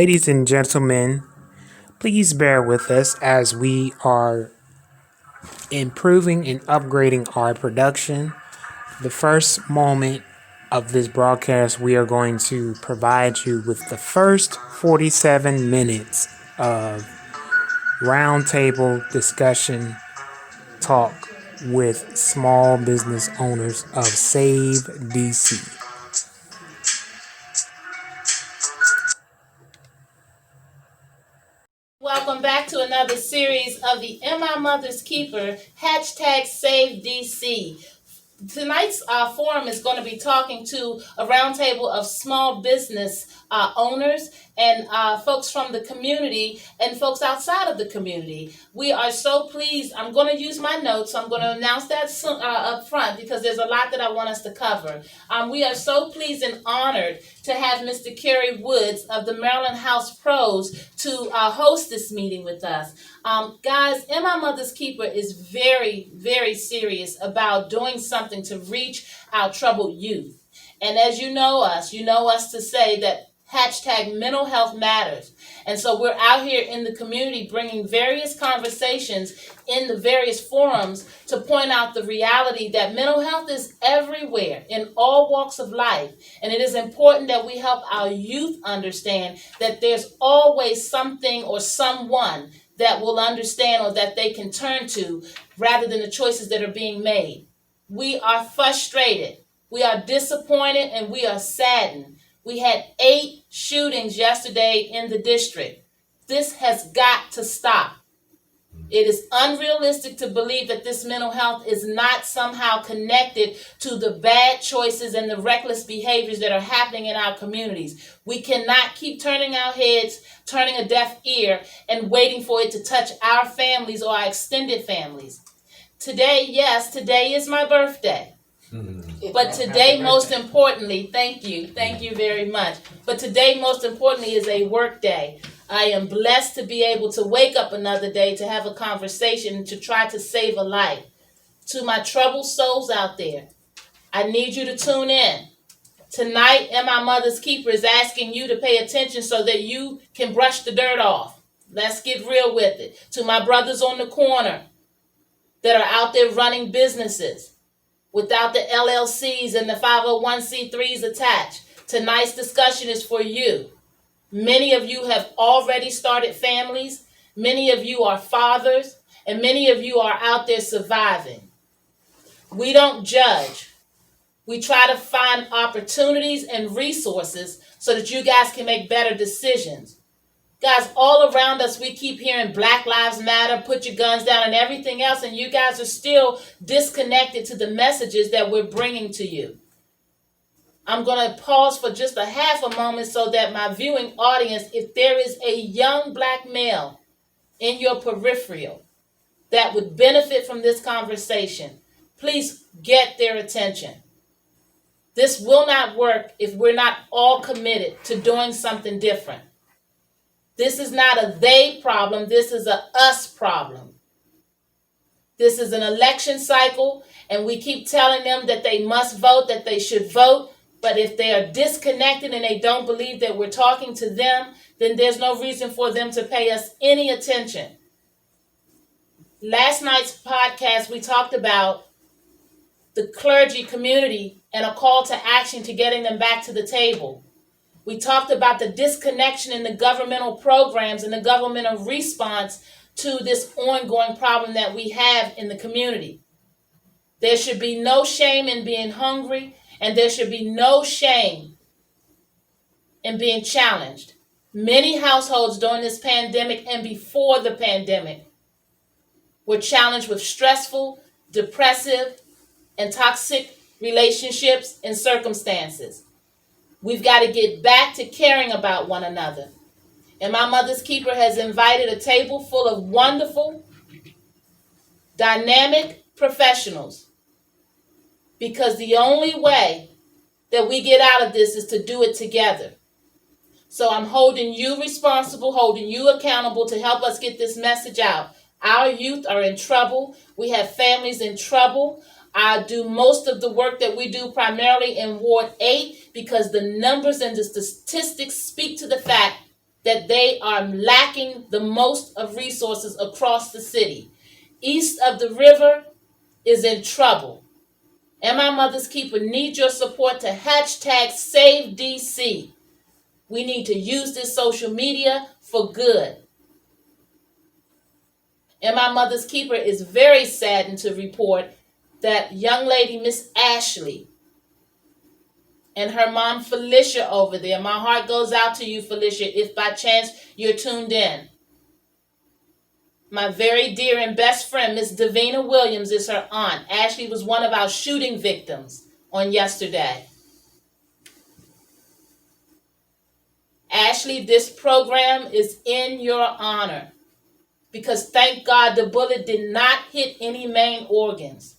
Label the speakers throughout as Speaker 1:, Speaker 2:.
Speaker 1: Ladies and gentlemen, please bear with us as we are improving and upgrading our production. The first moment of this broadcast, we are going to provide you with the first 47 minutes of roundtable discussion talk with small business owners of Save DC.
Speaker 2: Welcome back to another series of the Am I Mother's Keeper hashtag Save DC. Tonight's forum is going to be talking to a roundtable of small business owners and folks from the community and folks outside of the community. We are so pleased. I'm going to use my notes. I'm going to announce that up front because there's a lot that I want us to cover. We are so pleased and honored to have Mr. Kerry Woods of the Maryland House Pros to host this meeting with us. Guys, Am I Mother's Keeper is very, very serious about doing something to reach our troubled youth. And as you know us to say that hashtag mental health matters. And so we're out here in the community bringing various conversations in the various forums to point out the reality that mental health is everywhere in all walks of life. And it is important that we help our youth understand that there's always something or someone that will understand or that they can turn to rather than the choices that are being made. We are frustrated, we are disappointed, and we are saddened. We had 8 shootings yesterday in the district. This has got to stop. It is unrealistic to believe that this mental health is not somehow connected to the bad choices and the reckless behaviors that are happening in our communities. We cannot keep turning our heads, turning a deaf ear, and waiting for it to touch our families or our extended families. Today, yes, today is my birthday. But today, most importantly, thank you very much. But today, most importantly, is a work day. I am blessed to be able to wake up another day to have a conversation to try to save a life. To my troubled souls out there, I need you to tune in. Tonight, Am I Mother's Keeper is asking you to pay attention so that you can brush the dirt off. Let's get real with it. To my brothers on the corner that are out there running businesses without the LLCs and the 501c3s attached, tonight's discussion is for you. Many of you have already started families. Many of you are fathers, and many of you are out there surviving. We don't judge. We try to find opportunities and resources so that you guys can make better decisions. Guys, all around us, we keep hearing Black Lives Matter, put your guns down, and everything else, and you guys are still disconnected to the messages that we're bringing to you. I'm going to pause for just a half a moment so that my viewing audience, if there is a young Black male in your peripheral that would benefit from this conversation, please get their attention. This will not work if we're not all committed to doing something different. This is not a they problem. This is a us problem. This is an election cycle, and we keep telling them that they must vote, that they should vote. But if they are disconnected and they don't believe that we're talking to them, then there's no reason for them to pay us any attention. Last night's podcast, we talked about the clergy community and a call to action to getting them back to the table. We talked about the disconnection in the governmental programs and the governmental response to this ongoing problem that we have in the community. There should be no shame in being hungry, and there should be no shame in being challenged. Many households during this pandemic and before the pandemic were challenged with stressful, depressive, and toxic relationships and circumstances. We've got to get back to caring about one another. And my Mother's Keeper has invited a table full of wonderful, dynamic professionals, because the only way that we get out of this is to do it together. So I'm holding you responsible, holding you accountable to help us get this message out. Our youth are in trouble. We have families in trouble. I do most of the work that we do primarily in Ward 8 because the numbers and the statistics speak to the fact that they are lacking the most of resources across the city. East of the river is in trouble. And my Mother's Keeper needs your support to hashtag Save DC. We need to use this social media for good. And my Mother's Keeper is very saddened to report that young lady, Miss Ashley, and her mom, Felicia, over there. My heart goes out to you, Felicia, if by chance you're tuned in. My very dear and best friend, Miss Davina Williams, is her aunt. Ashley was one of our shooting victims on yesterday. Ashley, this program is in your honor because thank God the bullet did not hit any main organs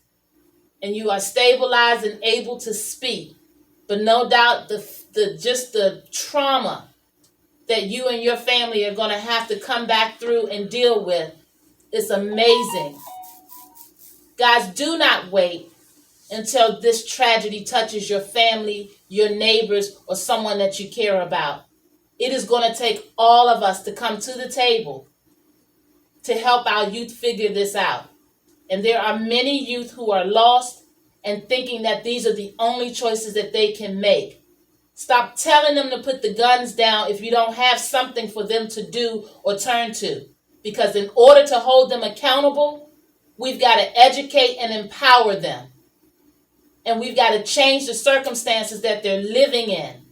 Speaker 2: and you are stabilized and able to speak. But no doubt the trauma that you and your family are going to have to come back through and deal with is amazing. Guys, do not wait until this tragedy touches your family, your neighbors, or someone that you care about. It is going to take all of us to come to the table to help our youth figure this out. And there are many youth who are lost and thinking that these are the only choices that they can make. Stop telling them to put the guns down if you don't have something for them to do or turn to. Because in order to hold them accountable, we've got to educate and empower them. And we've got to change the circumstances that they're living in.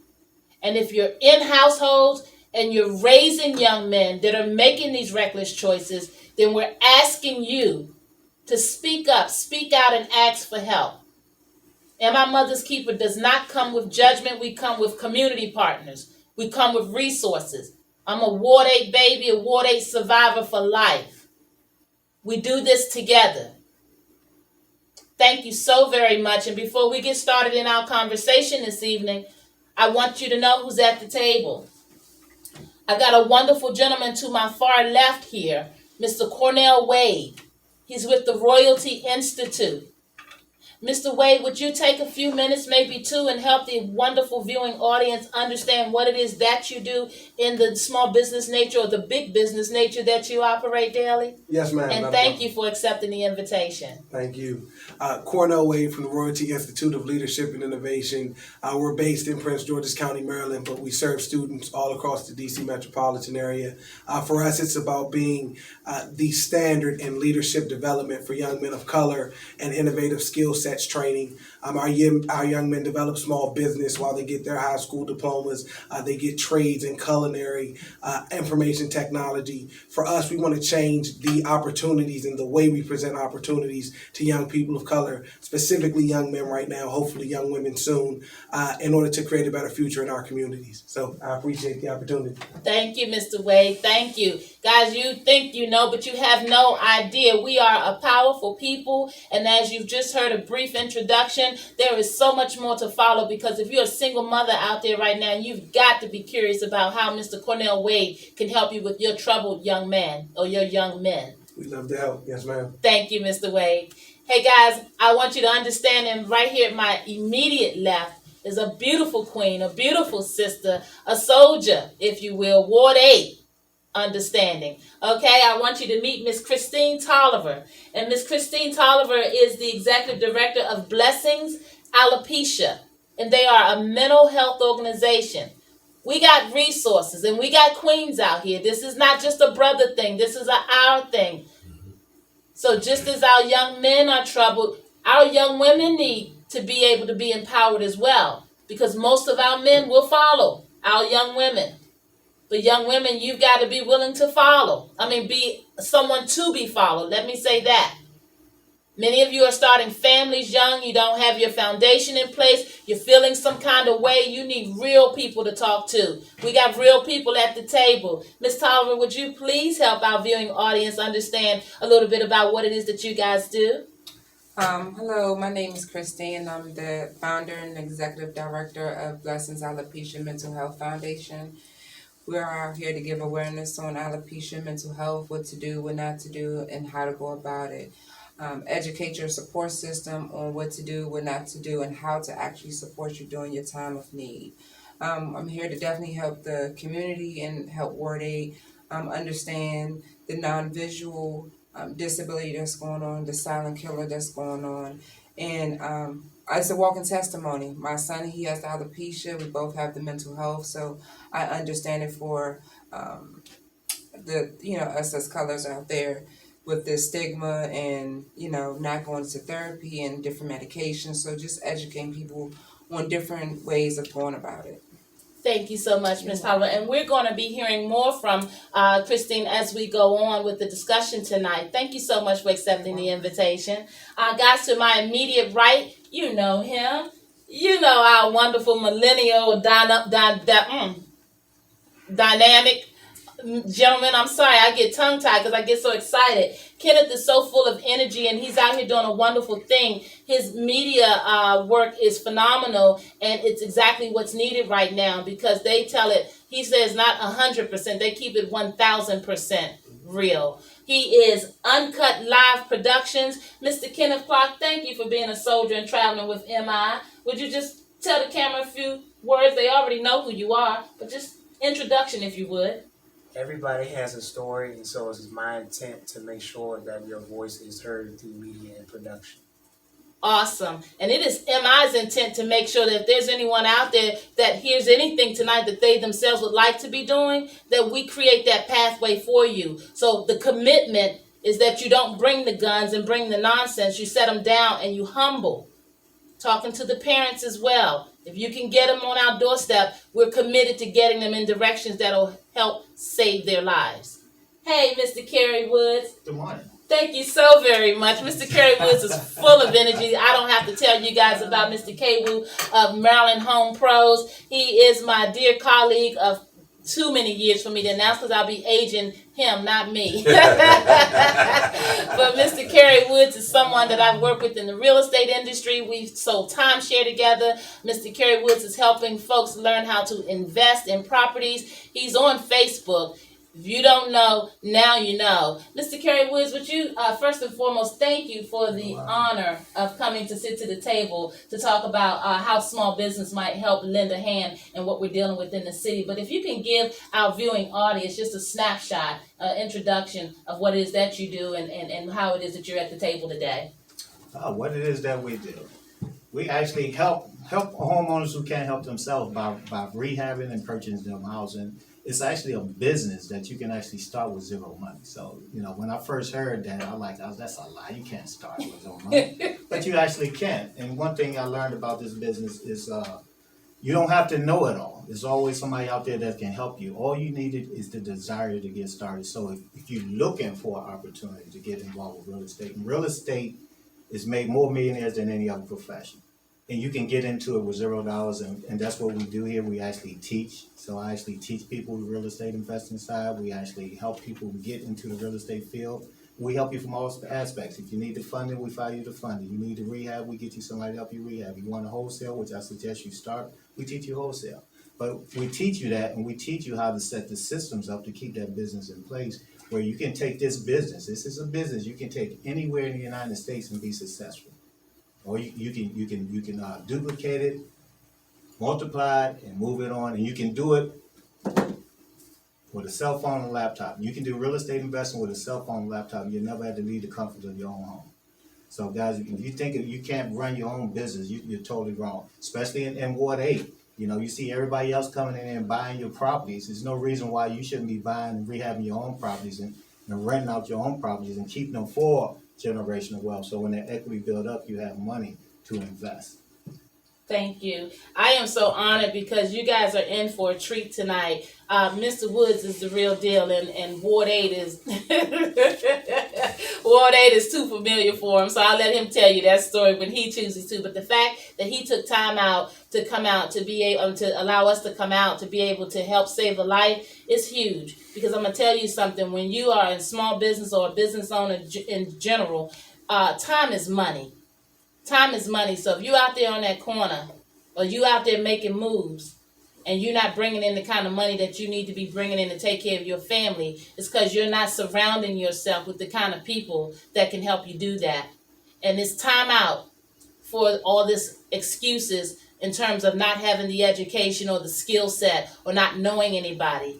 Speaker 2: And if you're in households and you're raising young men that are making these reckless choices, then we're asking you to speak up, speak out, and ask for help. And my Mother's Keeper does not come with judgment. We come with community partners. We come with resources. I'm a Ward 8 baby, a Ward 8 survivor for life. We do this together. Thank you so very much. And before we get started in our conversation this evening, I want you to know who's at the table. I got a wonderful gentleman to my far left here, Mr. Cornell Wade. He's with the Royalty Institute. Mr. Wade, would you take a few minutes, maybe two, and help the wonderful viewing audience understand what it is that you do in the small business nature or the big business nature that you operate daily?
Speaker 3: Yes, ma'am.
Speaker 2: And thank you for accepting the invitation.
Speaker 3: Thank you. Cornell Wade from the Royalty Institute of Leadership and Innovation. We're based in Prince George's County, Maryland, but we serve students all across the D.C. metropolitan area. For us, it's about being the standard in leadership development for young men of color and innovative skill sets training. Our young men develop small business while they get their high school diplomas. They get trades in culinary, information technology. For us, we want to change the opportunities and the way we present opportunities to young people of color, specifically young men right now, hopefully young women soon, in order to create a better future in our communities. So I appreciate the opportunity.
Speaker 2: Thank you, Mr. Wade. Thank you. Guys, you think you know, but you have no idea. We are a powerful people, and as you've just heard a brief introduction, there is so much more to follow, because if you're a single mother out there right now, you've got to be curious about how Mr. Cornell Wade can help you with your troubled young man or your young men.
Speaker 3: We love to help. Yes, ma'am.
Speaker 2: Thank you, Mr. Wade. Hey, guys, I want you to understand, and right here at my immediate left is a beautiful queen, a beautiful sister, a soldier, if you will, Ward 8 understanding. Okay, I want you to meet Miss Christine Tolliver. And Miss Christine Tolliver is the executive director of Blessings Alopecia, and they are a mental health organization. We got resources and we got queens out here. This is not just a brother thing. This is our thing. So just as our young men are troubled, our young women need to be able to be empowered as well, because most of our men will follow our young women. But young women, you've got to be willing to follow. Be someone to be followed. Let me say that. Many of you are starting families young. You don't have your foundation in place. You're feeling some kind of way. You need real people to talk to. We got real people at the table. Ms. Tolliver, would you please help our viewing audience understand a little bit about what it is that you guys do?
Speaker 4: Hello, my name is Christine. I'm the founder and executive director of Blessings Alopecia Mental Health Foundation. We are out here to give awareness on alopecia, mental health, what to do, what not to do, and how to go about it. Educate your support system on what to do, what not to do, and how to actually support you during your time of need. I'm here to definitely help the community and help Ward 8 understand the non-visual disability that's going on, the silent killer that's going on. And it's a walking testimony. My son, he has the alopecia. We both have the mental health. So I understand it for us as colors out there with the stigma and, not going to therapy and different medications. So just educating people on different ways of going about it.
Speaker 2: Thank you so much, Ms. Howard. And we're going to be hearing more from Christine as we go on with the discussion tonight. Thank you so much for accepting the invitation. Guys, to my immediate right, you know him. You know our wonderful millennial dynamic gentleman. I'm sorry, I get tongue-tied because I get so excited. Kenneth is so full of energy, and he's out here doing a wonderful thing. His media work is phenomenal, and it's exactly what's needed right now because they tell it, he says not 100%, they keep it 1,000% real. He is Uncut Live Productions. Mr. Kenneth Clark, thank you for being a soldier and traveling with MI. Would you just tell the camera a few words? They already know who you are, but just introduction if you would.
Speaker 1: Everybody has a story, and so it's my intent to make sure that your voice is heard through media and production.
Speaker 2: Awesome. And it is MI's intent to make sure that if there's anyone out there that hears anything tonight that they themselves would like to be doing, that we create that pathway for you. So the commitment is that you don't bring the guns and bring the nonsense. You set them down and you humble. Talking to the parents as well. If you can get them on our doorstep, we're committed to getting them in directions that'll help save their lives. Hey, Mr. Kerry Woods.
Speaker 5: Good morning.
Speaker 2: Thank you so very much. Mr. Kerry Woods is full of energy. I don't have to tell you guys about Mr. K. Woo of Maryland Home Pros. He is my dear colleague of too many years for me to announce because I'll be aging him, not me. But Mr. Kerry Woods is someone that I've worked with in the real estate industry. We've sold timeshare together. Mr. Kerry Woods is helping folks learn how to invest in properties. He's on Facebook. If you don't know, now you know. Mr. Kerry Woods, would you first and foremost thank you for the honor of coming to sit to the table to talk about how small business might help lend a hand in what we're dealing with in the city. But if you can give our viewing audience just a snapshot, introduction of what it is that you do and how it is that you're at the table today.
Speaker 5: What it is that we do. We actually help homeowners who can't help themselves by rehabbing and purchasing them housing. It's actually a business that you can actually start with zero money. So, when I first heard that, that's a lie. You can't start with zero money. But you actually can. And one thing I learned about this business is you don't have to know it all. There's always somebody out there that can help you. All you needed is the desire to get started. So if you're looking for an opportunity to get involved with real estate, and real estate is made more millionaires than any other profession. And you can get into it with $0, and that's what we do here. We actually teach. So I actually teach people the real estate investing side. We actually help people get into the real estate field. We help you from all aspects. If you need the funding, we find you the funding. You need the rehab, we get you somebody to help you rehab. You want a wholesale, which I suggest you start, we teach you wholesale. But we teach you that, and we teach you how to set the systems up to keep that business in place, where you can take this business. This is a business you can take anywhere in the United States and be successful. Or you can duplicate it, multiply it, and move it on, and you can do it with a cell phone and laptop. You can do real estate investing with a cell phone and laptop. You never have to leave the comfort of your own home. So, guys, if you think you can't run your own business, you're totally wrong. Especially in Ward 8. You see everybody else coming in and buying your properties. There's no reason why you shouldn't be buying and rehabbing your own properties and renting out your own properties and keeping them for generational wealth. So when that equity build up, you have money to invest.
Speaker 2: Thank you. I am so honored because you guys are in for a treat tonight. Mr. Woods is the real deal, and Ward 8 is Ward 8 is too familiar for him. So I'll let him tell you that story when he chooses to. But the fact that he took time out to come out to be able to allow us to come out to be able to help save a life is huge. Because I'm gonna tell you something: when you are in small business or a business owner in general, time is money. Time is money. So if you out there on that corner or you out there making moves and you're not bringing in the kind of money that you need to be bringing in to take care of your family, it's because you're not surrounding yourself with the kind of people that can help you do that. And it's time out for all this excuses in terms of not having the education or the skill set or not knowing anybody.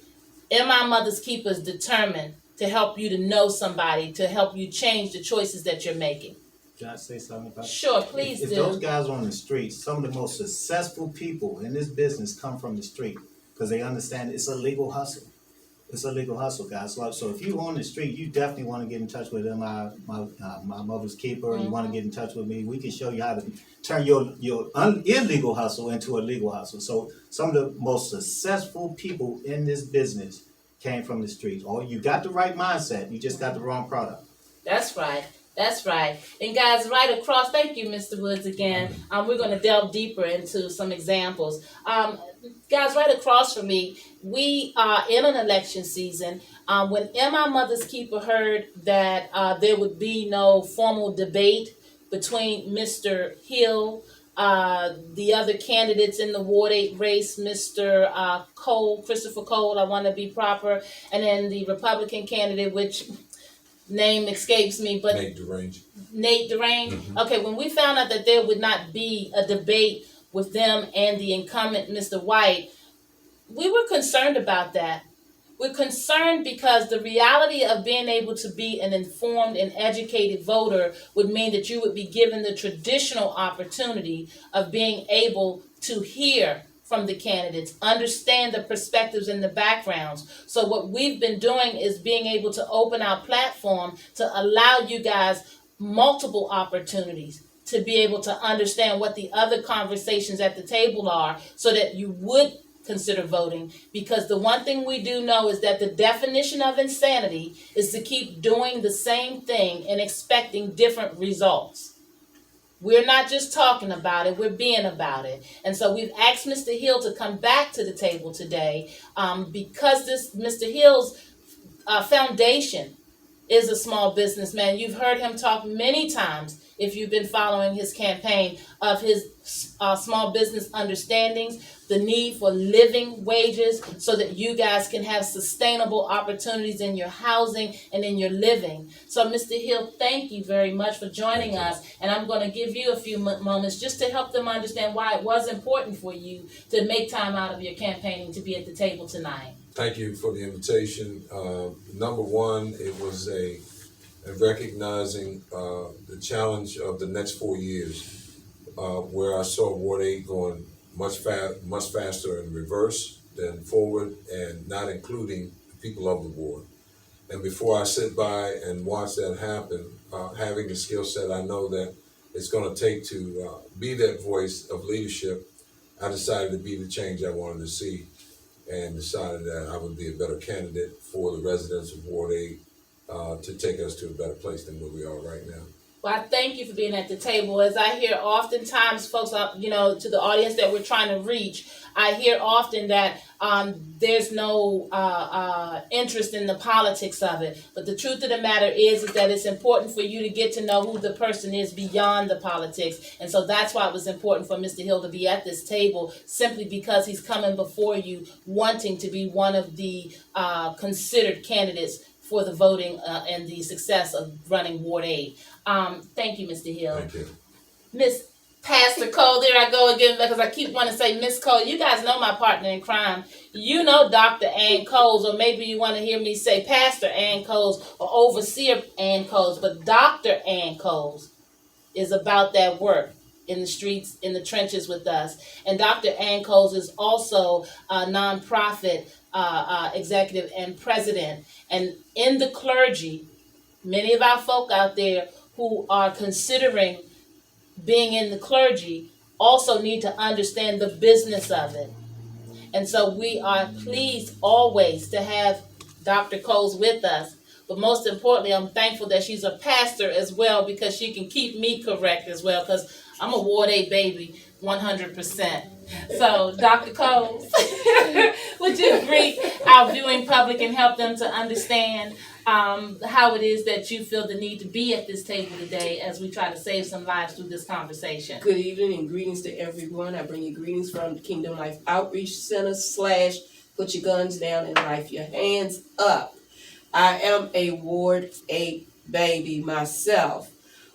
Speaker 2: MI Mother's Keeper is determined to help you to know somebody, to help you change the choices that you're making.
Speaker 5: Can I say something about
Speaker 2: Sure, please
Speaker 5: if
Speaker 2: do.
Speaker 5: those guys on the streets, some of the most successful people in this business come from the street because they understand it's a legal hustle. It's a legal hustle, guys. So if you on the street, you definitely want to get in touch with my Mother's Keeper. You want to get in touch with me. We can show you how to turn your illegal hustle into a legal hustle. So some of the most successful people in this business came from the streets. Or you got the right mindset, you just got the wrong product.
Speaker 2: That's right. That's right. And guys, right across, thank you, Mr. Woods, again. We're going to delve deeper into some examples. Guys, right across from me, we are in an election season. When MI Mother's Keeper heard that there would be no formal debate between Mr. Hill, the other candidates in the Ward 8 race, Mr. Cole, Christopher Cole, I want to be proper, and then the Republican candidate, which name escapes me, but
Speaker 6: Nate DeRange.
Speaker 2: Nate DeRange. Okay, when we found out that there would not be a debate with them and the incumbent, Mr. White, we were concerned about that. We're concerned because the reality of being able to be an informed and educated voter would mean that you would be given the traditional opportunity of being able to hear from the candidates, understand the perspectives and the backgrounds. So what we've been doing is being able to open our platform to allow you guys multiple opportunities to be able to understand what the other conversations at the table are so that you would consider voting. Because the one thing we do know is that the definition of insanity is to keep doing the same thing and expecting different results. We're not just talking about it, we're being about it. And so we've asked Mr. Hill to come back to the table today because this Mr. Hill's foundation is a small businessman. You've heard him talk many times, if you've been following his campaign, of his small business understandings, the need for living wages so that you guys can have sustainable opportunities in your housing and in your living. So Mr. Hill, thank you very much for joining us. And I'm going to give you a few moments just to help them understand why it was important for you to make time out of your campaigning to be at the table tonight.
Speaker 6: Thank you for the invitation. Number one, it was a recognizing the challenge of the next 4 years, where I saw Ward 8 going much faster in reverse than forward, and not including the people of the ward. And before I sit by and watch that happen, having the skill set I know that it's going to take to be that voice of leadership, I decided to be the change I wanted to see, and decided that I would be a better candidate for the residents of Ward 8 to take us to a better place than where we are right now.
Speaker 2: Well, I thank you for being at the table. As I hear oftentimes folks, to the audience that we're trying to reach, I hear often that there's no interest in the politics of it. But the truth of the matter is that it's important for you to get to know who the person is beyond the politics. And so that's why it was important for Mr. Hill to be at this table, simply because he's coming before you wanting to be one of the considered candidates for the voting and the success of running Ward 8. Thank you, Mr. Hill.
Speaker 6: Thank you.
Speaker 2: Miss Pastor Cole, there I go again, because I keep wanting to say Miss Cole. You guys know my partner in crime. You know Dr. Ann Coles, or maybe you want to hear me say Pastor Ann Coles or Overseer Ann Coles, but Dr. Ann Coles is about that work in the streets, in the trenches with us. And Dr. Ann Coles is also a nonprofit executive and president. And in the clergy, many of our folk out there who are considering being in the clergy also need to understand the business of it. And so we are pleased always to have Dr. Coles with us. But most importantly, I'm thankful that she's a pastor as well, because she can keep me correct as well, because I'm a Ward 8 baby, 100%. So, Dr. Coles, would you greet our viewing public and help them to understand how it is that you feel the need to be at this table today as we try to save some lives through this conversation?
Speaker 7: Good evening and greetings to everyone. I bring you greetings from the Kingdom Life Outreach Center / Put Your Guns Down and Life Your Hands Up. I am a Ward 8 baby myself.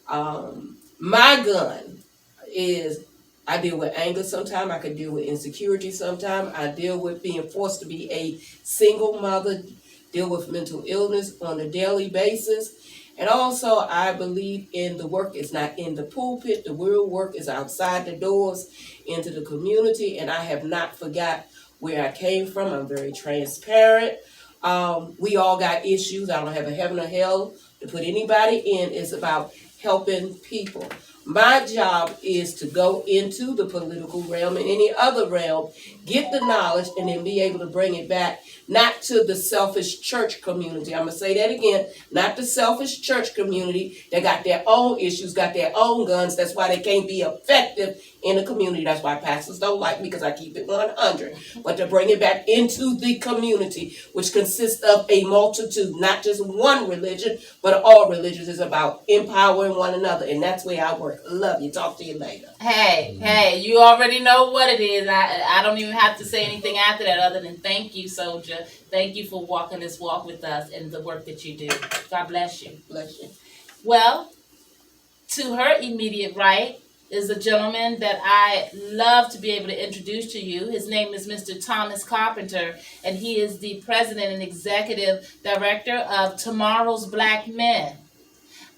Speaker 7: My gun is I deal with anger sometimes. I can deal with insecurity sometimes. I deal with being forced to be a single mother, deal with mental illness on a daily basis. And also, I believe in the work is not in the pulpit. The real work is outside the doors, into the community. And I have not forgot where I came from. I'm very transparent. We all got issues. I don't have a heaven or hell to put anybody in. It's about helping people. My job is to go into the political realm and any other realm, get the knowledge, and then be able to bring it back, not to the selfish church community. I'm going to say that again, not the selfish church community that got their own issues, got their own guns. That's why they can't be effective in the community. That's why pastors don't like me, because I keep it 100. But to bring it back into the community, which consists of a multitude, not just one religion, but all religions, is about empowering one another. And that's where I work. Love you. Talk to you later.
Speaker 2: Hey, you already know what it is. I don't even have to say anything after that other than thank you, soldier. Thank you for walking this walk with us and the work that you do. God bless you.
Speaker 7: Bless you.
Speaker 2: Well, to her immediate right is a gentleman that I love to be able to introduce to you. His name is Mr. Thomas Carpenter, and he is the president and executive director of Tomorrow's Black Men.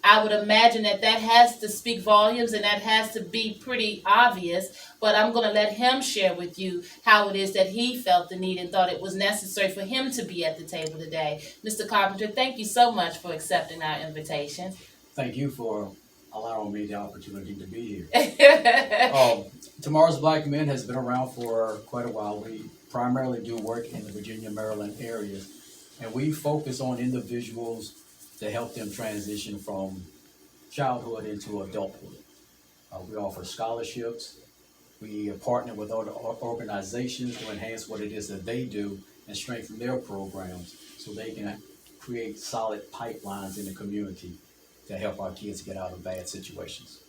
Speaker 2: I would imagine that has to speak volumes and that has to be pretty obvious, but I'm going to let him share with you how it is that he felt the need and thought it was necessary for him to be at the table today. Mr. Carpenter, thank you so much for accepting our invitation.
Speaker 8: Thank you for allowing me the opportunity to be here. Tomorrow's Black Men has been around for quite a while. We primarily do work in the Virginia, Maryland area, and we focus on individuals to help them transition from childhood into adulthood. We offer scholarships. We partner with other organizations to enhance what it is that they do and strengthen their programs so they can create solid pipelines in the community to help our kids get out of bad situations.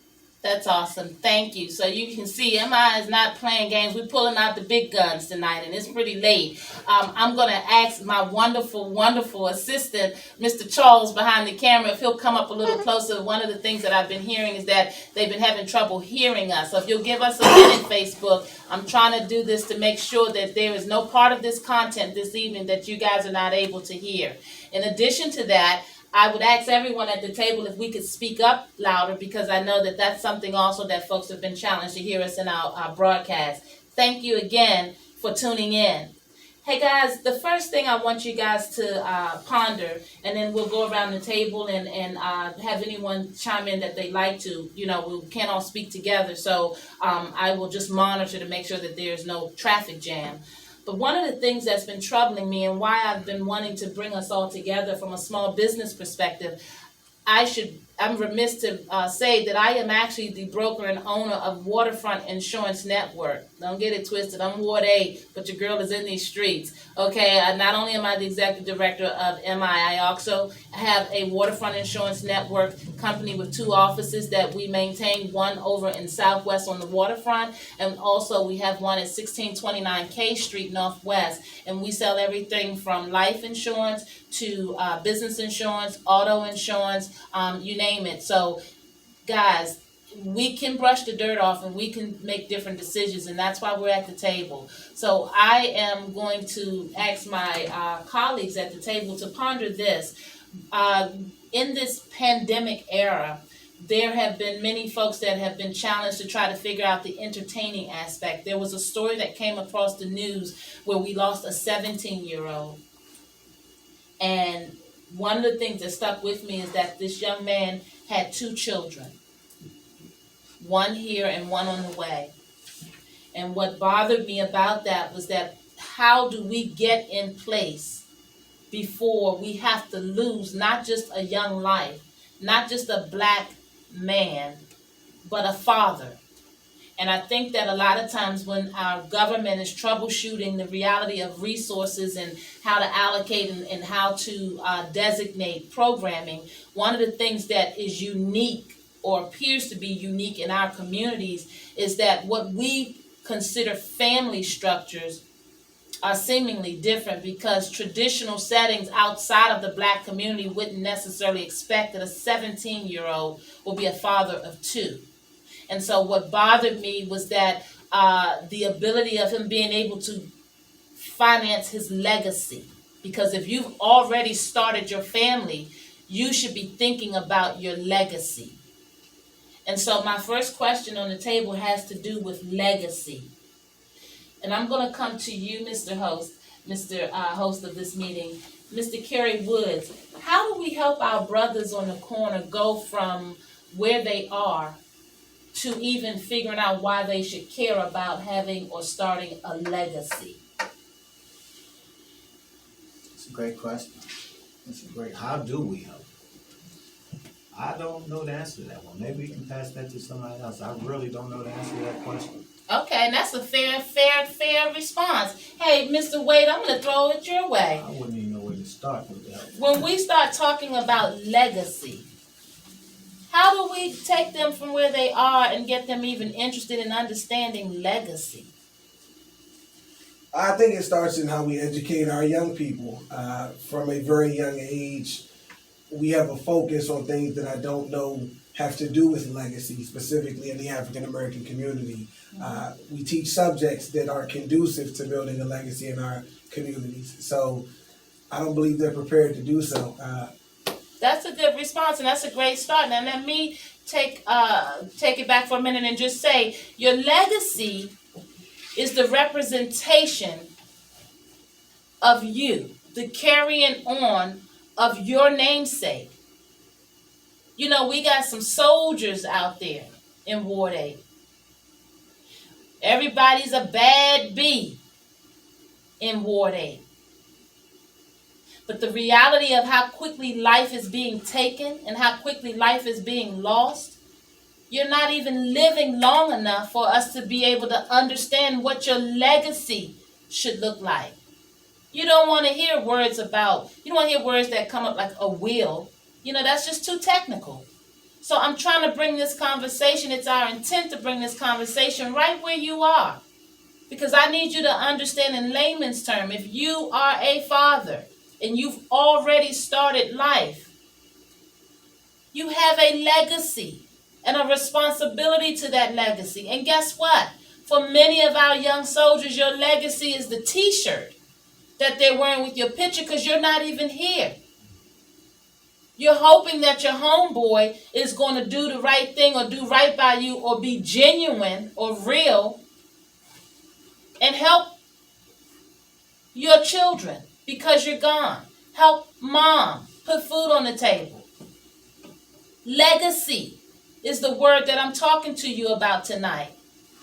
Speaker 2: That's awesome. Thank you. So you can see MI is not playing games. We're pulling out the big guns tonight, and it's pretty late. I'm going to ask my wonderful, wonderful assistant, Mr. Charles, behind the camera, if he'll come up a little closer. One of the things that I've been hearing is that they've been having trouble hearing us. So if you'll give us a minute, Facebook, I'm trying to do this to make sure that there is no part of this content this evening that you guys are not able to hear. In addition to that, I would ask everyone at the table if we could speak up louder, because I know that that's something also that folks have been challenged to hear us in our broadcast. Thank you again for tuning in. Hey guys, the first thing I want you guys to ponder, and then we'll go around the table and have anyone chime in that they'd like to. You know, we can't all speak together, so I will just monitor to make sure that there's no traffic jam. But one of the things that's been troubling me and why I've been wanting to bring us all together from a small business perspective, I'm remiss to say that I am actually the broker and owner of Waterfront Insurance Network. Don't get it twisted. I'm Ward 8, but your girl is in these streets. Okay, not only am I the executive director of MI, I also have a Waterfront Insurance Network company with 2 offices that we maintain, one over in Southwest on the waterfront, and also we have one at 1629 K Street Northwest, and we sell everything from life insurance to business insurance, auto insurance, you name it. So, guys, we can brush the dirt off and we can make different decisions, and that's why we're at the table. So I am going to ask my colleagues at the table to ponder this. In this pandemic era, there have been many folks that have been challenged to try to figure out the entertaining aspect. There was a story that came across the news where we lost a 17-year-old. And one of the things that stuck with me is that this young man had 2 children, one here and one on the way. And what bothered me about that was that how do we get in place before we have to lose not just a young life, not just a black man, but a father. And I think that a lot of times when our government is troubleshooting the reality of resources and how to allocate and how to designate programming, one of the things that is unique or appears to be unique in our communities is that what we consider family structures are seemingly different, because traditional settings outside of the black community wouldn't necessarily expect that a 17-year-old will be a father of 2. And so what bothered me was that the ability of him being able to finance his legacy. Because if you've already started your family, you should be thinking about your legacy. And so my first question on the table has to do with legacy. And I'm going to come to you, Mr. Host of this meeting, Mr. Kerry Woods. How do we help our brothers on the corner go from where they are to even figuring out why they should care about having or starting a legacy?
Speaker 5: It's a great question. How do we help? I don't know the answer to that one. Maybe we can pass that to somebody else. I really don't know the answer to that question.
Speaker 2: Okay, and that's a fair response. Hey, Mr. Wade, I'm going to throw it your way.
Speaker 5: I wouldn't even know where to start with that.
Speaker 2: When we start talking about legacy, how do we take them from where they are and get them even interested in understanding legacy?
Speaker 3: I think it starts in how we educate our young people. From a very young age, we have a focus on things that I don't know have to do with legacy, specifically in the African American community. We teach subjects that are conducive to building a legacy in our communities. So I don't believe they're prepared to do so.
Speaker 2: That's a good response, and that's a great start. Now let me take it back for a minute and just say your legacy is the representation of you, the carrying on of your namesake. You know, we got some soldiers out there in Ward 8. Everybody's a bad bee in Ward 8. But the reality of how quickly life is being taken and how quickly life is being lost, you're not even living long enough for us to be able to understand what your legacy should look like. You don't want to hear words that come up like a will. You know, that's just too technical. So I'm trying to bring this conversation, it's our intent to bring this conversation right where you are. Because I need you to understand in layman's term, if you are a father and you've already started life, you have a legacy and a responsibility to that legacy. And guess what? For many of our young soldiers, your legacy is the t-shirt that they're wearing with your picture because you're not even here. You're hoping that your homeboy is going to do the right thing or do right by you or be genuine or real and help your children because you're gone. Help mom put food on the table. Legacy is the word that I'm talking to you about tonight.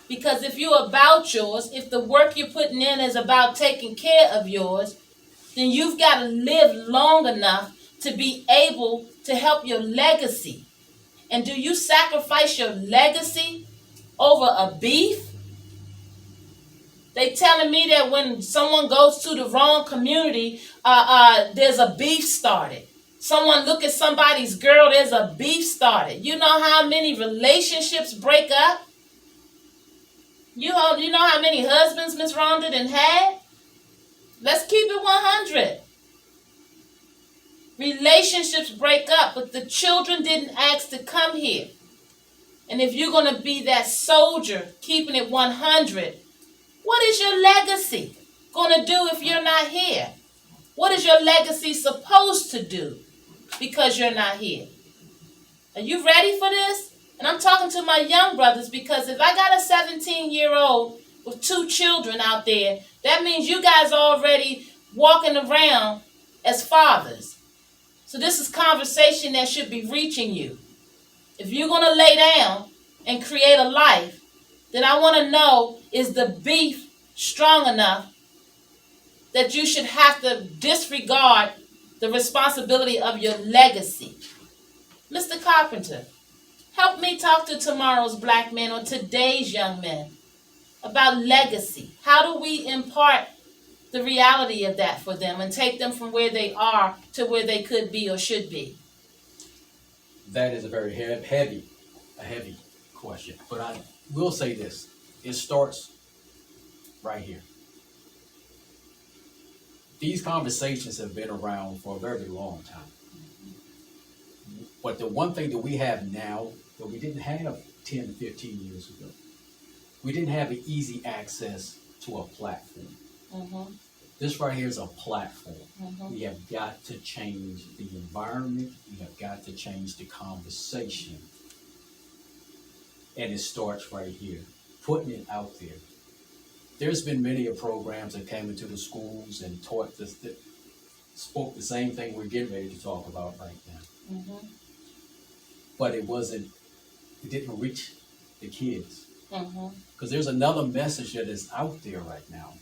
Speaker 2: Because if you're about yours, if the work you're putting in is about taking care of yours, then you've got to live long enough to be able to help your legacy. And do you sacrifice your legacy over a beef? They telling me that when someone goes to the wrong community, there's a beef started. Someone look at somebody's girl, there's a beef started. You know how many relationships break up? You know how many husbands Miss Rhonda done had? Let's keep it 100. Relationships break up, but the children didn't ask to come here. And if you're going to be that soldier, keeping it 100, what is your legacy going to do if you're not here? What is your legacy supposed to do because you're not here? Are you ready for this? And I'm talking to my young brothers because if I got a 17-year-old with 2 children out there, that means you guys are already walking around as fathers. So this is conversation that should be reaching you. If you're going to lay down and create a life, then I want to know, is the beef strong enough that you should have to disregard the responsibility of your legacy? Mr. Carpenter, help me talk to tomorrow's black men or today's young men about legacy. How do we impart the reality of that for them and take them from where they are to where they could be or should be?
Speaker 8: That is a very heavy question. But I will say this. It starts right here. These conversations have been around for a very long time. But the one thing that we have now that we didn't have 10 to 15 years ago. We didn't have an easy access to a platform.
Speaker 2: Mm-hmm.
Speaker 8: This right here is a platform.
Speaker 2: Mm-hmm.
Speaker 8: We have got to change the environment. We have got to change the conversation. And it starts right here, putting it out there. There's been many programs that came into the schools and taught this, that spoke the same thing we're getting ready to talk about right now.
Speaker 2: Mm-hmm.
Speaker 8: But it didn't reach the kids.
Speaker 2: Mm-hmm.
Speaker 8: Because there's another message that is out there right now,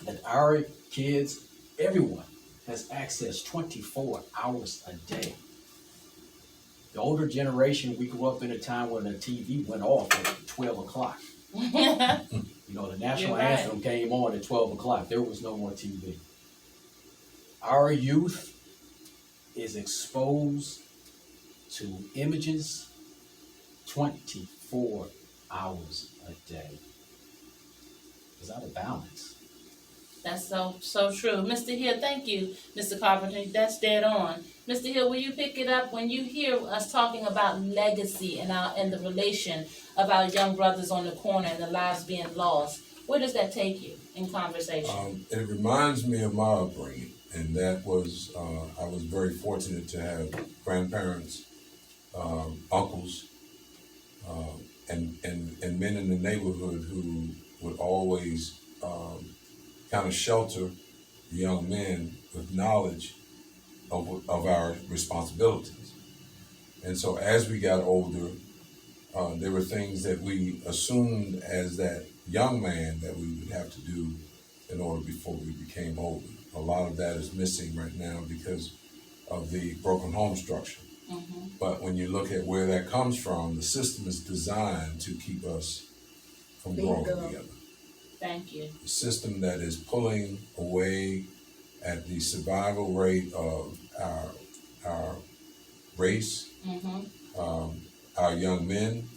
Speaker 8: that our kids, everyone, has access 24 hours a day. The older generation, we grew up in a time when the TV went off at 12 o'clock. You know, the national
Speaker 2: You're right.
Speaker 8: anthem came on at 12 o'clock. There was no more TV. Our youth is exposed to images 24 hours a day. It's out of balance.
Speaker 2: That's so true. Mr. Hill, thank you, Mr. Carpenter. That's dead on. Mr. Hill, will you pick it up when you hear us talking about legacy and the relation of our young brothers on the corner and the lives being lost? Where does that take you in conversation?
Speaker 6: It reminds me of my upbringing, and that was I was very fortunate to have grandparents, uncles, and men in the neighborhood who would always kind of shelter young men with knowledge of our responsibilities. And so as we got older, there were things that we assumed as that young man that we would have to do in order before we became older. A lot of that is missing right now because of the broken home structure.
Speaker 2: Mm-hmm.
Speaker 6: But when you look at where that comes from, the system is designed to keep us from growing together.
Speaker 2: Thank you.
Speaker 6: A system that is pulling away at the survival rate of our race,
Speaker 2: Mm-hmm.
Speaker 6: our young men,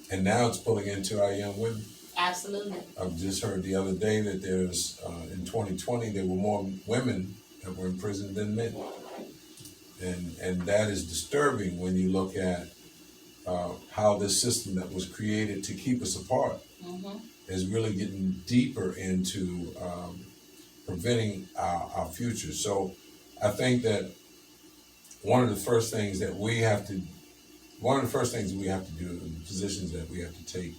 Speaker 6: and now it's pulling into our young women.
Speaker 2: Absolutely.
Speaker 6: I've just heard the other day that there's in 2020 there were more women that were in prison than men, and that is disturbing when you look at how this system that was created to keep us apart
Speaker 2: Mm-hmm.
Speaker 6: is really getting deeper into preventing our future. So I think that one of the first things we have to do, and the positions that we have to take,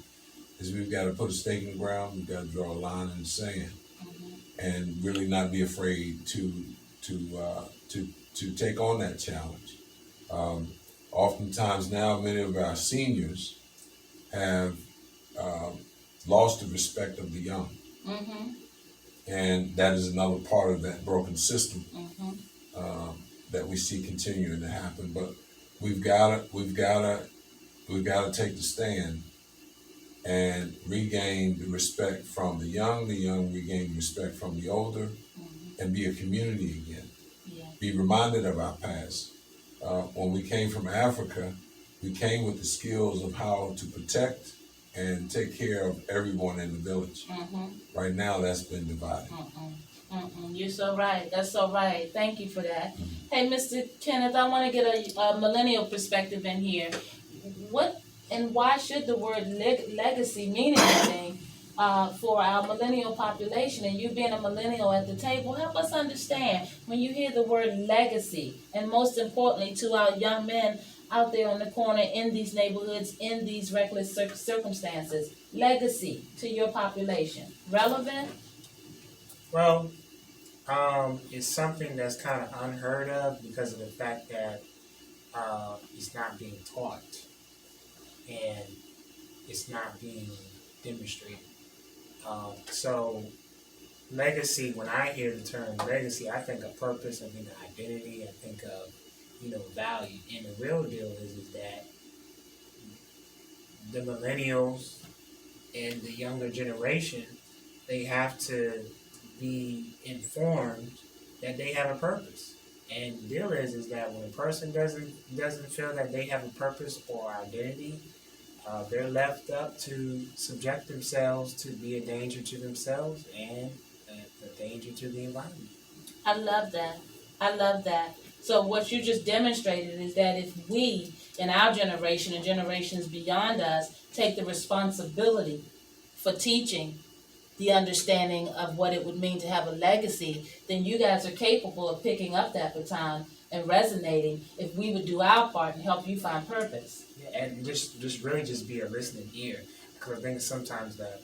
Speaker 6: is we've got to put a stake in the ground. We've got to draw a line in the sand, and really not be afraid to take on that challenge. Oftentimes now, many of our seniors have lost the respect of the young,
Speaker 2: Mm-hmm.
Speaker 6: and that is another part of that broken system
Speaker 2: Mm-hmm.
Speaker 6: that we see continuing to happen. But we've got to take the stand and regain the respect from the young regain respect from the older, and be a community again.
Speaker 2: Yeah.
Speaker 6: Be reminded of our past. When we came from Africa, we came with the skills of how to protect and take care of everyone in the village.
Speaker 2: Mm-hmm.
Speaker 6: Right now, that's been divided.
Speaker 2: You're so right. That's so right. Thank you for that. Hey, Mr. Kenneth, I want to get a millennial perspective in here. What and why should the word legacy mean anything for our millennial population? And you being a millennial at the table, help us understand when you hear the word legacy, and most importantly to our young men out there on the corner in these neighborhoods, in these reckless circumstances. Legacy to your population. Relevant?
Speaker 1: Well, it's something that's kind of unheard of because of the fact that it's not being taught and it's not being demonstrated. So legacy, when I hear the term legacy, I think of purpose, I think of identity, I think of, value. And the real deal is that the millennials and the younger generation, they have to be informed that they have a purpose. And the deal is that when a person doesn't feel that they have a purpose or identity, they're left up to subject themselves to be a danger to themselves and a danger to the environment.
Speaker 2: I love that. I love that. So what you just demonstrated is that if we, in our generation and generations beyond us, take the responsibility for teaching the understanding of what it would mean to have a legacy, then you guys are capable of picking up that baton and resonating if we would do our part and help you find purpose.
Speaker 1: Yeah, and just really just be a listening ear. Because I think sometimes that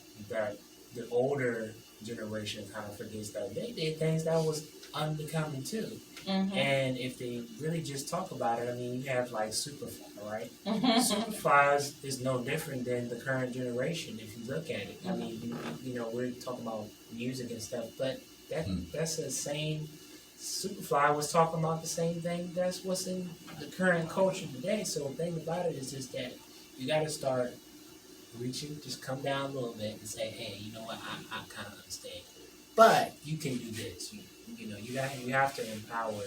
Speaker 1: the older generation kind of forgets that they did things that was unbecoming too.
Speaker 2: Mm-hmm.
Speaker 1: And if they really just talk about it, I mean, you have like Superfly, right?
Speaker 2: Mm-hmm.
Speaker 1: Superfly is no different than the current generation if you look at it. I mean, you know, we're talking about music and stuff, but that's the same. Superfly was talking about the same thing. That's what's in the current culture today. So the thing about it is just that you got to start reaching, just come down a little bit and say, hey, you know what, I kind of understand. But you can do this. You know, you have to empower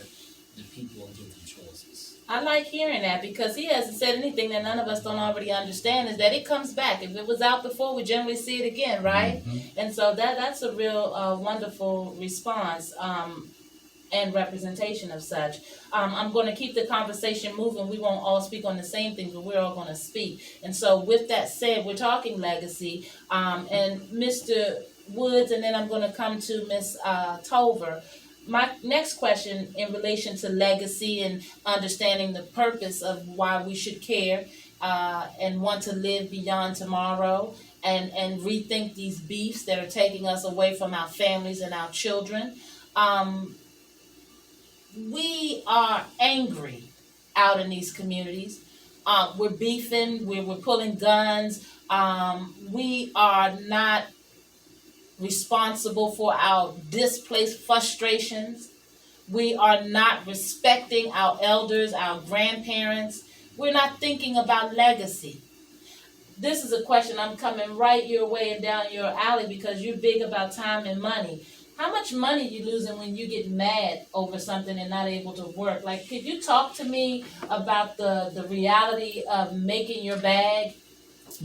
Speaker 1: the people and give them choices.
Speaker 2: I like hearing that because he hasn't said anything that none of us don't already understand, is that it comes back. If it was out before, we generally see it again, right?
Speaker 6: Mm-hmm.
Speaker 2: And so that's a real wonderful response and representation of such. I'm going to keep the conversation moving. We won't all speak on the same thing, but we're all going to speak. And so with that said, we're talking legacy. And Mr. Woods, and then I'm going to come to Ms. Tolver. My next question in relation to legacy and understanding the purpose of why we should care and want to live beyond tomorrow and rethink these beefs that are taking us away from our families and our children. We are angry out in these communities. We're beefing, we're pulling guns. We are not responsible for our displaced frustrations. We are not respecting our elders, our grandparents. We're not thinking about legacy. This is a question I'm coming right your way and down your alley because you're big about time and money. How much money you losing when you get mad over something and not able to work? Like, could you talk to me about the reality of making your bag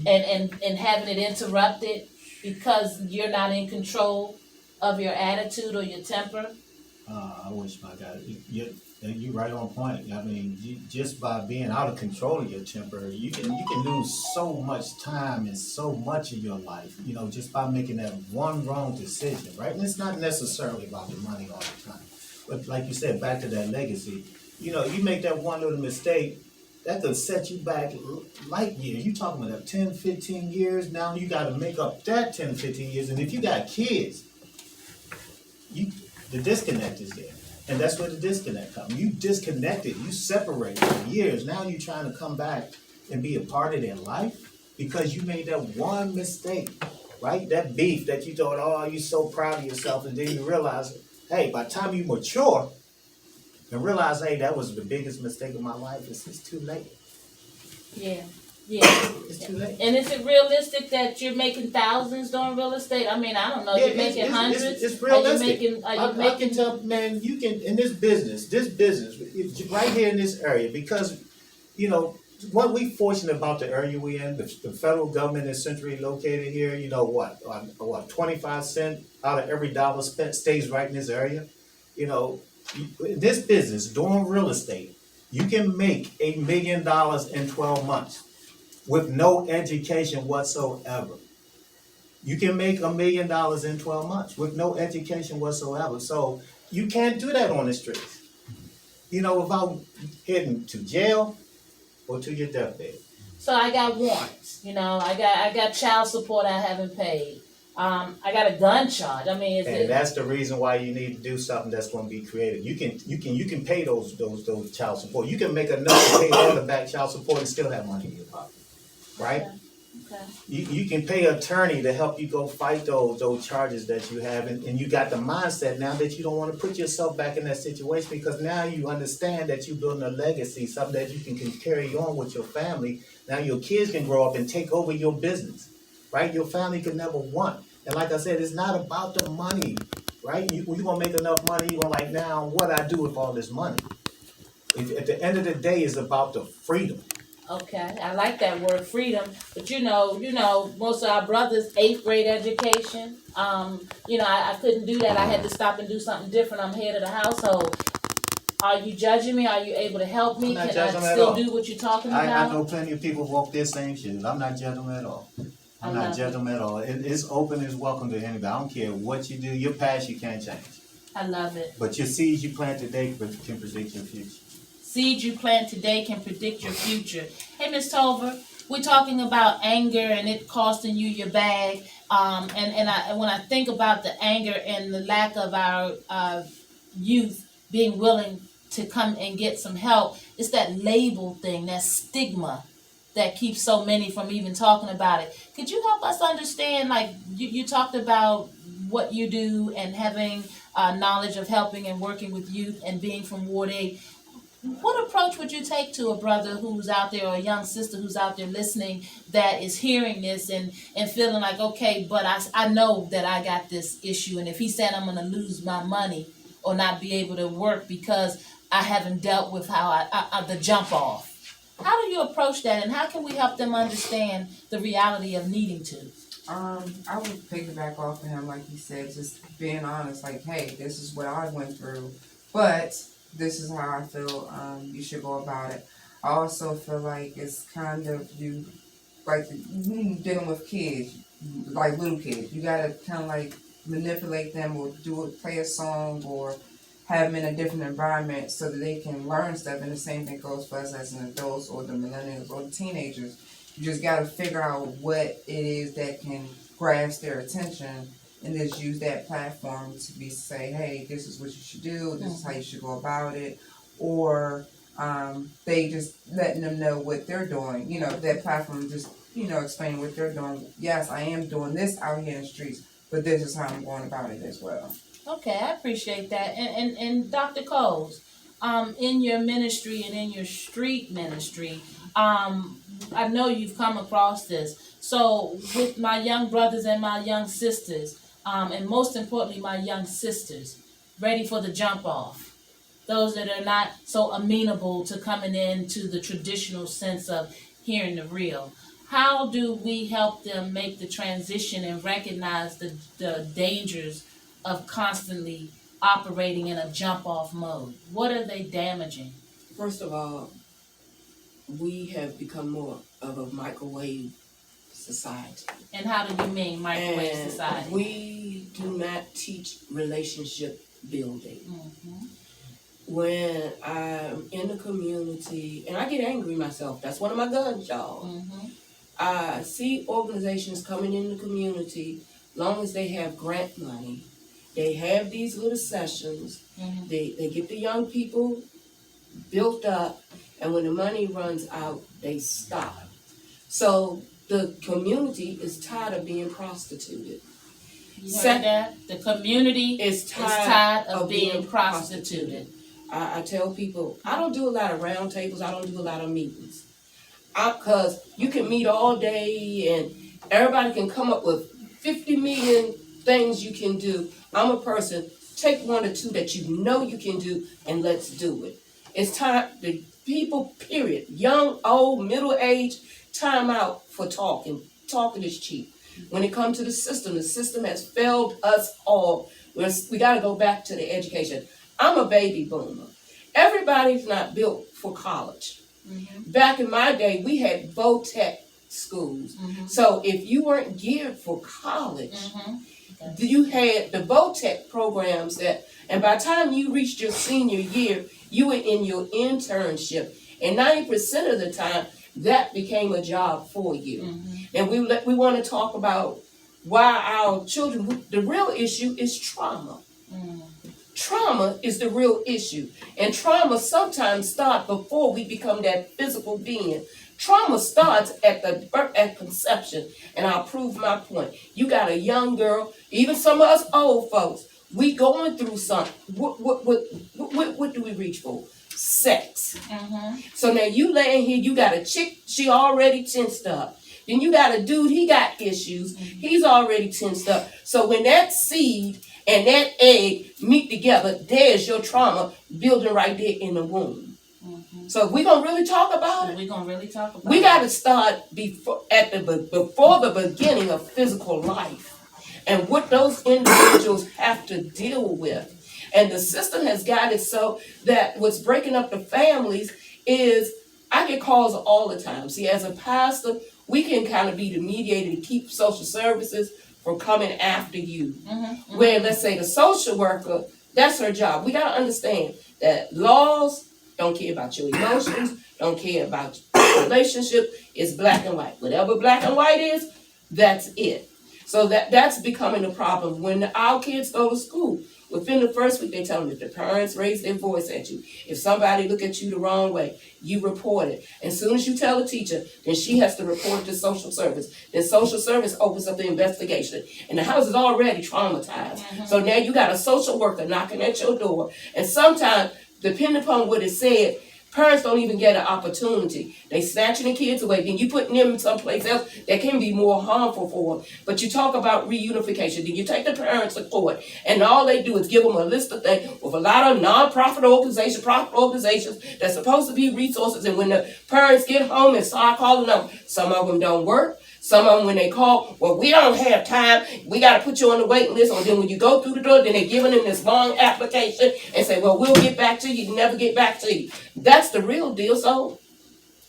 Speaker 2: and having it interrupted because you're not in control of your attitude or your temper?
Speaker 5: I wish my God, you're right on point. I mean, just by being out of control of your temper, you can lose so much time and so much of your life, you know, just by making that one wrong decision, right? And it's not necessarily about the money all the time. But like you said, back to that legacy, you know, you make that one little mistake, that could set you back light years. You talking about 10, 15 years, now you got to make up that 10, 15 years. And if you got kids, the disconnect is there. And that's where the disconnect comes. You disconnected, you separated for years. Now you're trying to come back and be a part of their life because you made that one mistake, right? That beef that you thought, oh, you're so proud of yourself. And then you realize, hey, by the time you mature and realize, hey, that was the biggest mistake of my life, it's too late.
Speaker 2: Yeah.
Speaker 5: It's too late.
Speaker 2: And is it realistic that you're making thousands doing real estate? I mean, I don't know. You're making hundreds.
Speaker 5: It's realistic.
Speaker 2: Are you
Speaker 5: I can tell, man, you can, in this business, it's right here in this area, because, you know, what we fortunate about the area we in, the federal government is centrally located here, you know, what, 25 cents out of every dollar spent stays right in this area. You know, in this business, doing real estate, you can make $1 million in 12 months. With no education whatsoever. You can make $1 million in 12 months with no education whatsoever. So you can't do that on the streets, you know, without heading to jail or to your deathbed.
Speaker 2: So I got warrants, you know, I got child support I haven't paid. I got a gun charge. I mean,
Speaker 5: that's the reason why you need to do something that's going to be creative. You can pay those child support. You can make enough to pay all the back child support and still have money in your pocket. Right?
Speaker 2: Okay.
Speaker 5: You can pay an attorney to help you go fight those charges that you have, and you got the mindset now that you don't want to put yourself back in that situation, because now you understand that you're building a legacy, something that you can carry on with your family. Now your kids can grow up and take over your business, right? Your family could never want. And like I said, it's not about the money, right? You're going to make enough money, you're going to like, now what I do with all this money? At the end of the day, it's about the freedom.
Speaker 2: Okay, I like that word, freedom. But you know, most of our brothers, 8th grade education. You know, I couldn't do that. I had to stop and do something different. I'm head of the household. Are you judging me? Are you able to help me?
Speaker 5: I'm not
Speaker 2: Can
Speaker 5: judging
Speaker 2: I
Speaker 5: them at
Speaker 2: still
Speaker 5: all.
Speaker 2: do what you're talking
Speaker 5: I
Speaker 2: about?
Speaker 5: know plenty of people walk their same shoes. I'm not judging them at all.
Speaker 2: I
Speaker 5: I'm
Speaker 2: love
Speaker 5: not judging them at all. It's open, it's welcome to anybody. I don't care what you do. Your past you can't change.
Speaker 2: I love it.
Speaker 5: But your seeds you plant today can predict your future.
Speaker 2: Seeds you plant today can predict your future. Hey, Miss Tolver, we're talking about anger and it costing you your bag. And when I think about the anger and the lack of our youth being willing to come and get some help, it's that label thing, that stigma that keeps so many from even talking about it. Could you help us understand, like you talked about what you do and having knowledge of helping and working with youth and being from Ward 8. What approach would you take to a brother who's out there or a young sister who's out there listening that is hearing this and feeling like, okay, but I know that I got this issue, and if he said I'm going to lose my money or not be able to work because I haven't dealt with how I the jump off. How do you approach that, and how can we help them understand the reality of needing to?
Speaker 4: I would piggyback off of him, like he said, just being honest, like, hey, this is what I went through, but this is how I feel you should go about it. I also feel like it's kind of you, like dealing with kids, like little kids. You gotta kind of like manipulate them or play a song or have them in a different environment so that they can learn stuff. And the same thing goes for us as an adults or the millennials or the teenagers. You just gotta figure out what it is that can grasp their attention and just use that platform to say, hey, this is what you should do, this is how you should go about it. Or they just letting them know what they're doing. You know, that platform just, explaining what they're doing. Yes, I am doing this out here in the streets, but this is how I'm going about it as well.
Speaker 2: Okay, I appreciate that. And Dr. Coles, in your ministry and in your street ministry, I know you've come across this. So with my young brothers and my young sisters, and most importantly, my young sisters, ready for the jump off, those that are not so amenable to coming into the traditional sense of hearing the real, how do we help them make the transition and recognize the dangers of constantly operating in a jump off mode? What are they damaging?
Speaker 7: First of all, we have become more of a microwave society.
Speaker 2: And how do you mean microwave
Speaker 7: And
Speaker 2: society?
Speaker 7: we do not teach relationship building.
Speaker 2: Mhm.
Speaker 7: When I'm in the community, and I get angry myself, that's one of my guns, y'all.
Speaker 2: Mhm.
Speaker 7: I see organizations coming in the community, long as they have grant money, they have these little sessions,
Speaker 2: Mhm.
Speaker 7: they get the young people built up, and when the money runs out, they stop. So the community is tired of being prostituted.
Speaker 2: You heard that? The community
Speaker 7: Is
Speaker 2: is
Speaker 7: tired
Speaker 2: tired of
Speaker 7: of
Speaker 2: being
Speaker 7: being
Speaker 2: prostituted.
Speaker 7: I tell people, I don't do a lot of round tables, I don't do a lot of meetings. Because you can meet all day and everybody can come up with 50 million things you can do. I'm a person, take one or two that you know you can do and let's do it. It's time, the people, period, young, old, middle age, time out for talking. Talking is cheap. When it comes to the system has failed us all. We got to go back to the education. I'm a baby boomer. Everybody's not built for college.
Speaker 2: Mhm.
Speaker 7: Back in my day, we had VOTEC schools.
Speaker 2: Mhm.
Speaker 7: So if you weren't geared for college,
Speaker 2: Mhm.
Speaker 7: you had the VOTEC programs and by the time you reached your senior year, you were in your internship. And 90% of the time, that became a job for you.
Speaker 2: Mhm.
Speaker 7: And we want to talk about why our children, the real issue is trauma.
Speaker 2: Mm.
Speaker 7: Trauma is the real issue. And trauma sometimes starts before we become that physical being. Trauma starts at conception. And I'll prove my point. You got a young girl, even some of us old folks, we going through something. What do we reach for? Sex.
Speaker 2: Mhm.
Speaker 7: So now you laying here, you got a chick, she already tensed up. Then you got a dude, he got issues, he's already tensed up. So when that seed and that egg meet together, there's your trauma building right there in the womb.
Speaker 2: Mhm.
Speaker 7: So if we're gonna really talk about it,
Speaker 2: We're gonna really talk about
Speaker 7: we
Speaker 2: it.
Speaker 7: gotta start before the beginning of physical life and what those individuals have to deal with. And the system has got it so that what's breaking up the families is, I get calls all the time. See, as a pastor, we can kind of be the mediator to keep social services from coming after you. Where, let's say, the social worker, that's her job. We gotta understand that laws don't care about your emotions, don't care about your relationship. It's black and white. Whatever black and white is, that's it. So that's becoming a problem. When our kids go to school, within the first week, they tell them if the parents raise their voice at you, if somebody look at you the wrong way, you report it. As soon as you tell the teacher, then she has to report it to social service. Then social service opens up the investigation. And the house is already traumatized. So now you got a social worker knocking at your door. And sometimes, depending upon what is said, parents don't even get an opportunity. They snatching the kids away, then you putting them someplace else that can be more harmful for them. But you talk about reunification, then you take the parents to court, and all they do is give them a list of things with a lot of non-profit organizations, profit organizations that's supposed to be resources. And when the parents get home and start calling them, some of them don't work. Some of them, when they call, well, we don't have time, we got to put you on the waiting list. Or then when you go through the door, then they're giving them this long application and say, well, we'll get back to you, never get back to you. That's the real deal. So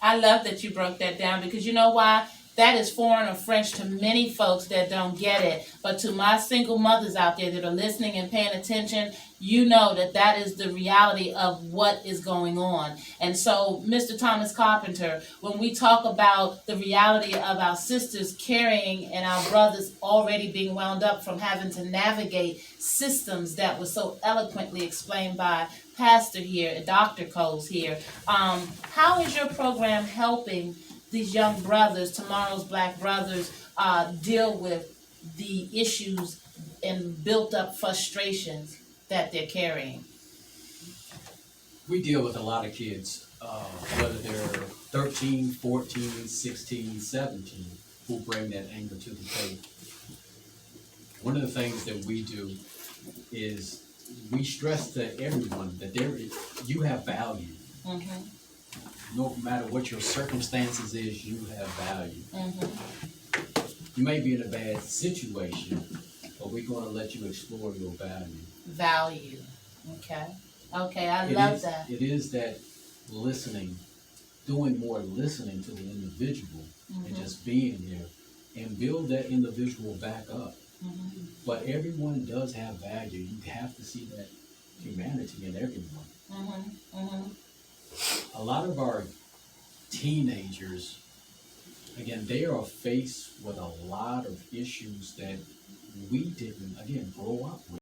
Speaker 2: I love that you broke that down, because you know why? That is foreign or French to many folks that don't get it. But to my single mothers out there that are listening and paying attention, you know that that is the reality of what is going on. And so, Mr. Thomas Carpenter, when we talk about the reality of our sisters carrying and our brothers already being wound up from having to navigate systems that was so eloquently explained by Pastor here, Dr. Coles here, how is your program helping these young brothers, tomorrow's black brothers, deal with the issues and built up frustrations that they're carrying?
Speaker 8: We deal with a lot of kids, whether they're 13, 14, 16, 17, who bring that anger to the table. One of the things that we do is we stress to everyone that you have value. No matter what your circumstances is, you have value. You may be in a bad situation, but we're going to let you explore your value.
Speaker 2: Value. Okay. Okay, I love that.
Speaker 8: It is that listening, doing more listening to the individual and just being there and build that individual back up. But everyone does have value. You have to see that humanity in everyone. A lot of our teenagers, again, they are faced with a lot of issues that we didn't, again, grow up with.